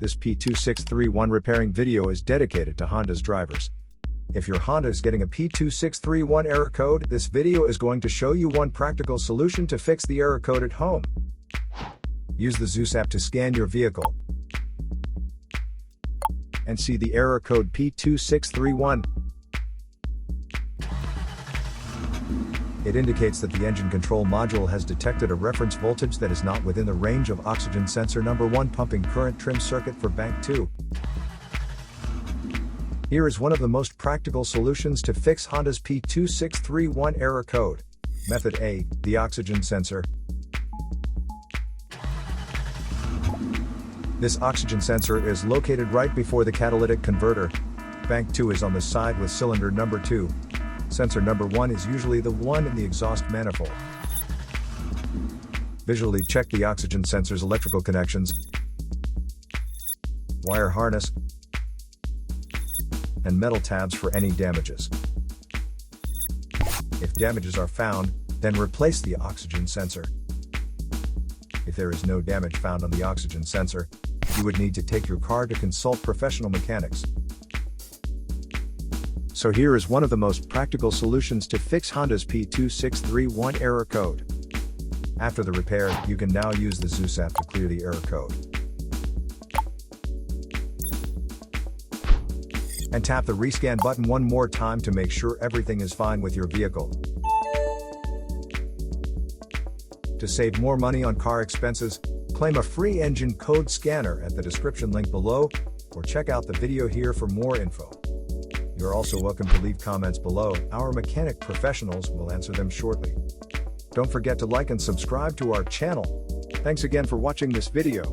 This P2631 repairing video is dedicated to Honda's drivers. If your Honda is getting a P2631 error code, this video is going to show you one practical solution to fix the error code at home. Use the Zeus app to scan your vehicle and see the error code P2631. It indicates that the engine control module has detected a reference voltage that is not within the range of oxygen sensor number 1 pumping current trim circuit for bank 2. Here is one of the most practical solutions to fix Honda's P2631 error code. Method A, the oxygen sensor. This oxygen sensor is located right before the catalytic converter. Bank 2 is on the side with cylinder number 2. Sensor number 1 is usually the one in the exhaust manifold. Visually check the oxygen sensor's electrical connections, wire harness, and metal tabs for any damages. If damages are found, then replace the oxygen sensor. If there is no damage found on the oxygen sensor, you would need to take your car to consult professional mechanics. So here is one of the most practical solutions to fix Honda's P2631 error code. After the repair, you can now use the Zeus app to clear the error code. And tap the rescan button one more time to make sure everything is fine with your vehicle. To save more money on car expenses, claim a free engine code scanner at the description link below, or check out the video here for more info. You're also welcome to leave comments below. Our mechanic professionals will answer them shortly. Don't forget to like and subscribe to our channel. Thanks again for watching this video.